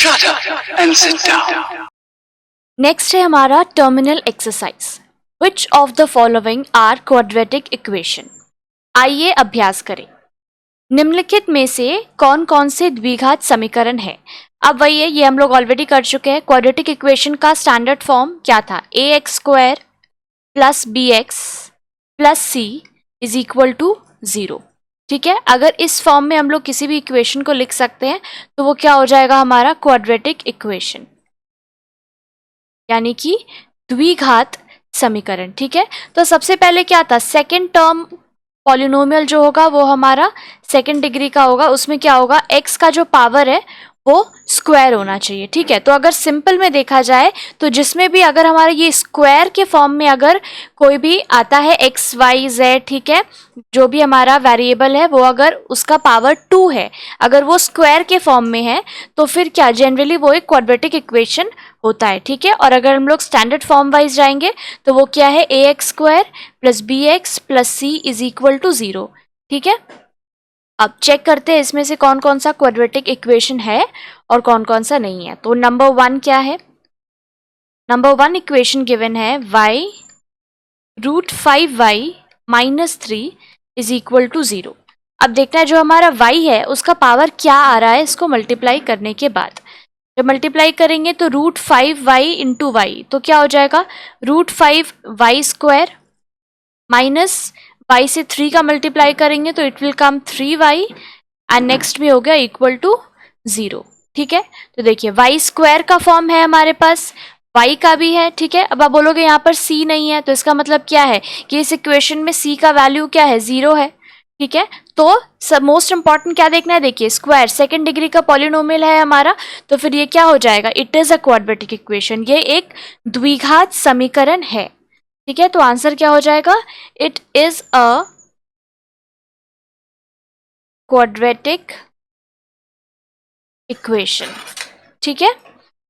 Shut up and sit down. Next है हमारा terminal exercise. Which of the following are quadratic equation. आइए अभ्यास करें. निम्नलिखित में से कौन कौन से द्विघात समीकरण है. अब वही है, ये हम लोग ऑलरेडी कर चुके हैं. क्वाड्रेटिक इक्वेशन का स्टैंडर्ड फॉर्म क्या था. ax² plus bx plus c is equal to 0. ठीक है, अगर इस फॉर्म में हम लोग किसी भी इक्वेशन को लिख सकते हैं तो वो क्या हो जाएगा हमारा क्वाड्रेटिक इक्वेशन, यानी कि द्विघात समीकरण. ठीक है, तो सबसे पहले क्या था, सेकंड टर्म पॉलिनोमियल जो होगा वो हमारा सेकंड डिग्री का होगा. उसमें क्या होगा, x का जो पावर है वो स्क्वायर होना चाहिए. ठीक है, तो अगर सिंपल में देखा जाए तो जिसमें भी अगर हमारा ये स्क्वायर के फॉर्म में अगर कोई भी आता है x y z, ठीक है, जो भी हमारा वेरिएबल है वो अगर उसका पावर 2 है, अगर वो स्क्वायर के फॉर्म में है तो फिर क्या जनरली वो एक क्वाड्रेटिक इक्वेशन होता है. ठीक है, और अगर हम लोग स्टैंडर्ड फॉर्म वाइज जाएंगे तो वो क्या है, ax² plus bx plus c is equal to 0. ठीक है, अब चेक करते हैं इसमें से कौन कौन सा क्वाड्रेटिक इक्वेशन है और कौन कौन सा नहीं है. तो नंबर 1 क्या है, नंबर 1 इक्वेशन गिवन है y √5y minus 3 is equal to 0. अब देखना है जो हमारा y है उसका पावर क्या आ रहा है इसको मल्टीप्लाई करने के बाद. जब मल्टीप्लाई करेंगे तो √5y इंटू वाई, तो क्या हो जाएगा, √5y² माइनस y से 3 का मल्टीप्लाई करेंगे तो it will come 3y and next भी हो गया इक्वल टू 0. ठीक है, तो देखिए y² का फॉर्म है हमारे पास, y का भी है. ठीक है, अब आप बोलोगे यहाँ पर c नहीं है, तो इसका मतलब क्या है कि इस इक्वेशन में c का वैल्यू क्या है, 0 है. ठीक है, तो सब मोस्ट इंपॉर्टेंट क्या देखना है, देखिए स्क्वायर सेकंड डिग्री का पॉलिनोमियल है हमारा, तो फिर ये क्या हो जाएगा, it is a quadratic equation, ये एक द्विघात समीकरण है. ठीक है, तो आंसर क्या हो जाएगा, it is a quadratic equation. ठीक है,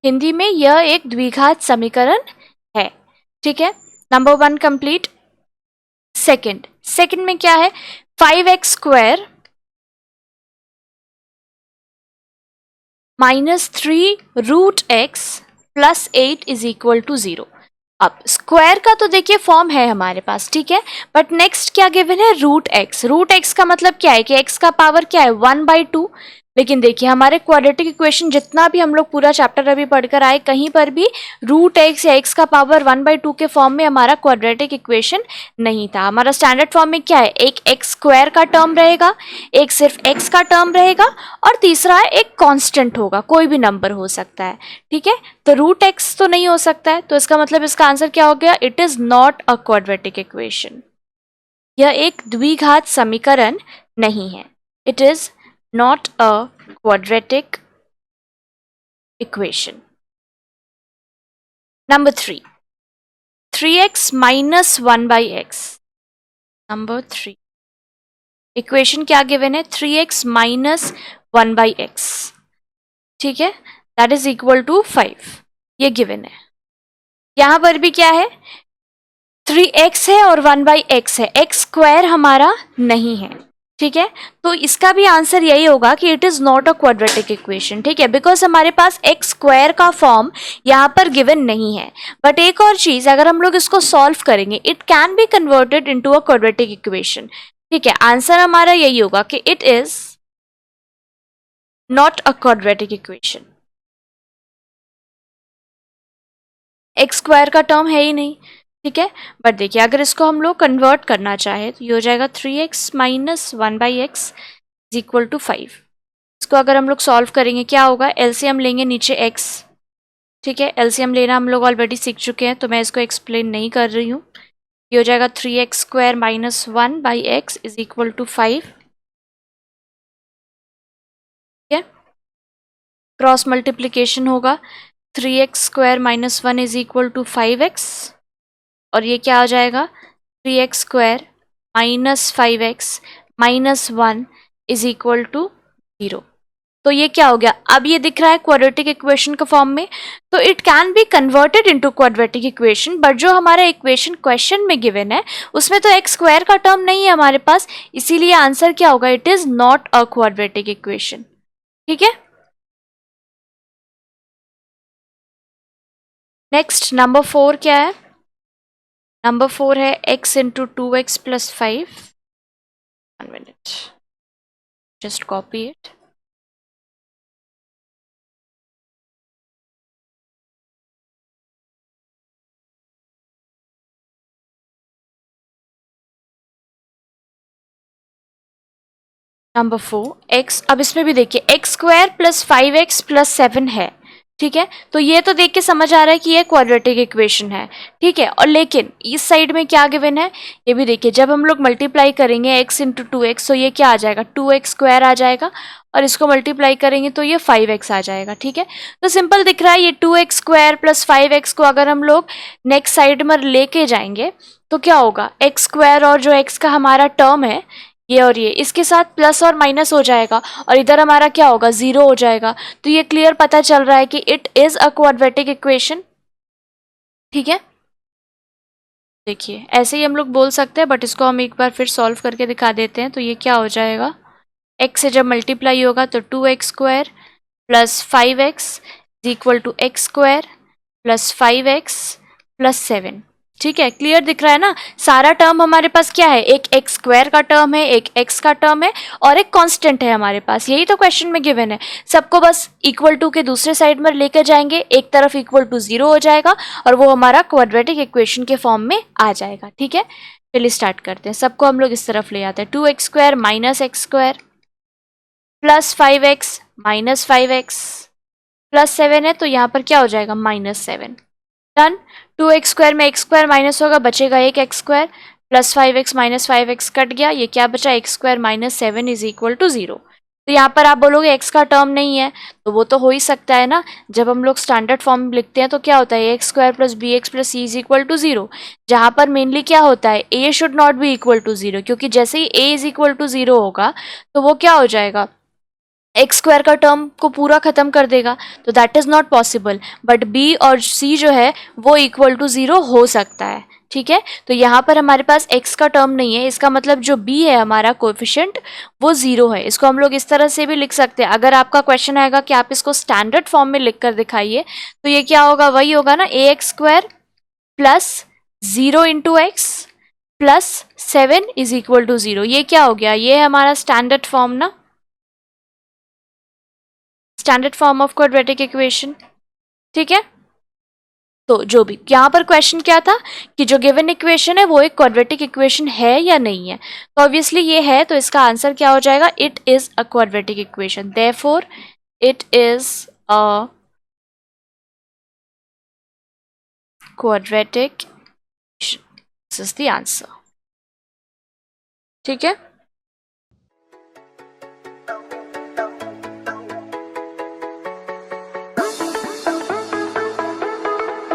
हिंदी में यह एक द्विघात समीकरण है. ठीक है, नंबर 1 कंप्लीट. सेकंड में क्या है, 5x² minus 3√x plus 8 is equal to 0. अब स्क्वायर का तो देखिए फॉर्म है हमारे पास. ठीक है, बट नेक्स्ट क्या गिवन है, √x. √x का मतलब क्या है कि x का पावर क्या है, 1/2. लेकिन देखिए हमारे क्वाड्रेटिक इक्वेशन जितना भी हम लोग पूरा चैप्टर अभी पढ़कर आए, कहीं पर भी √x या x का पावर 1/2 के फॉर्म में हमारा क्वाड्रेटिक इक्वेशन नहीं था. हमारा स्टैंडर्ड फॉर्म में क्या है, एक x² का टर्म रहेगा, एक सिर्फ x का टर्म रहेगा और तीसरा एक कांस्टेंट होगा, कोई भी नंबर हो सकता है. ठीक है, तो √x तो नहीं हो सकता है, तो इसका मतलब इसका आंसर क्या हो गया, it is not a quadratic equation. यह एक द्विघात समीकरण नहीं है. It is not a quadratic equation. Number 3, 3x minus 1/x. Number 3 equation क्या गिवन है, 3x minus 1/x. ठीक है, दैट इज इक्वल टू 5, ये गिवन है. यहां पर भी क्या है, 3x है और 1/x है, x² हमारा नहीं है. ठीक है, तो इसका भी आंसर यही होगा कि it is not a quadratic equation. ठीक है, बिकॉज हमारे पास x² का फॉर्म यहाँ पर गिवन नहीं है. बट एक और चीज, अगर हम लोग इसको सॉल्व करेंगे it can be converted into a quadratic equation. ठीक है, आंसर हमारा यही होगा कि it is not a quadratic equation. x² का टर्म है ही नहीं. ठीक है, बट देखिए अगर इसको हम लोग कन्वर्ट करना चाहे तो ये हो जाएगा 3x minus 1/x is equal to 5. इसको अगर हम लोग सॉल्व करेंगे क्या होगा, एलसीएम लेंगे नीचे x. ठीक है, एलसीएम लेना हम लोग ऑलरेडी सीख चुके हैं तो मैं इसको एक्सप्लेन नहीं कर रही हूँ. ये हो जाएगा 3x² minus 1/x is equal to 5. ठीक है, क्रॉस मल्टीप्लीकेशन होगा, 3x² minus 1 is equal to 5x और ये क्या आ जाएगा, 3x² minus 5x minus 1 is equal to 0. तो ये क्या हो गया, अब ये दिख रहा है क्वाड्रेटिक इक्वेशन के फॉर्म में, तो it can be converted into quadratic equation. But जो हमारा इक्वेशन क्वेश्चन में गिवन है उसमें तो x² का टर्म नहीं है हमारे पास, इसीलिए आंसर क्या होगा, it is not a quadratic equation. ठीक है, नेक्स्ट नंबर 4 क्या है? नंबर 4 है x into 2x plus 5. 1 minute, just copy it. Number 4 x, अब इसमें भी देखिए x square plus 5x plus 7 है, ठीक है। तो ये तो देख के समझ आ रहा है कि ये क्वाड्रेटिक इक्वेशन है, ठीक है। और लेकिन इस साइड में क्या गिवन है ये भी देखिए, जब हम लोग मल्टीप्लाई करेंगे x इंटू 2x तो ये क्या आ जाएगा 2x स्क्वायर आ जाएगा, और इसको मल्टीप्लाई करेंगे तो ये 5x आ जाएगा, ठीक है। तो सिंपल दिख रहा है, ये 2x स्क्वायर प्लस 5x को अगर हम लोग नेक्स्ट साइड में लेके जाएंगे तो क्या होगा, x स्क्वायर और जो x का हमारा टर्म है ये और ये इसके साथ प्लस और माइनस हो जाएगा, और इधर हमारा क्या होगा 0 हो जाएगा। तो ये क्लियर पता चल रहा है कि it is a quadratic equation, ठीक है। देखिए ऐसे ही हम लोग बोल सकते हैं, बट इसको हम एक बार फिर सॉल्व करके दिखा देते हैं। तो ये क्या हो जाएगा, x से जब मल्टीप्लाई होगा तो 2x square plus 5x is equal to x square plus 5x plus 7, ठीक है। क्लियर दिख रहा है ना, सारा टर्म हमारे पास क्या है, एक x स्क्वायर का टर्म है, एक x का टर्म है, और एक कांस्टेंट है हमारे पास। यही तो क्वेश्चन में गिवन है। सबको बस इक्वल टू के दूसरे साइड में लेकर जाएंगे, एक तरफ इक्वल टू 0 हो जाएगा और वो हमारा क्वाड्रेटिक इक्वेशन के फॉर्म में आ जाएगा, ठीक है। चलिए स्टार्ट करते हैं। सबको हम लोग इस तरफ ले आते हैं, 2x square minus X square plus 5x minus 5x plus 7 है, तो यहाँ पर क्या हो जाएगा -7। डन। 2x स्क्वायर में x स्क्वायर माइनस होगा, बचेगा एक x square plus 5x minus 5x cut गया, ये क्या बचा x square minus 7 is equal to 0। तो यहाँ पर आप बोलोगे x का टर्म नहीं है, तो वो तो हो ही सकता है ना। जब हम लोग स्टैंडर्ड फॉर्म लिखते हैं तो क्या होता है x square plus b x plus c is equal to 0, जहाँ पर मेनली क्या होता है a should not be equal to 0, क्योंकि जैसे ही a इज इक्वल टू 0 होगा तो वो क्या हो जाएगा एक्स स्क्वायर का टर्म को पूरा खत्म कर देगा, तो that is not possible. But b और सी जो है वो इक्वल टू 0 हो सकता है, ठीक है। तो यहाँ पर हमारे पास x का टर्म नहीं है, इसका मतलब जो b है हमारा कोएफिशिएंट वो 0 है। इसको हम लोग इस तरह से भी लिख सकते हैं। अगर आपका क्वेश्चन आएगा कि आप इसको स्टैंडर्ड फॉर्म में लिख कर दिखाइए, तो ये क्या होगा, वही होगा ना ax square plus 0 into x plus 7 is equal to 0। ये क्या हो गया, ये हमारा स्टैंडर्ड फॉर्म ना, standard form of quadratic equation, ठीक है। तो जो भी यहाँ पर क्वेश्चन क्या था कि जो गिवन इक्वेशन है वो एक क्वाड्रेटिक इक्वेशन है या नहीं है, तो ऑब्वियसली ये है, तो इसका आंसर क्या हो जाएगा, it is a quadratic equation, therefore it is a quadratic, this is the answer, ठीक है।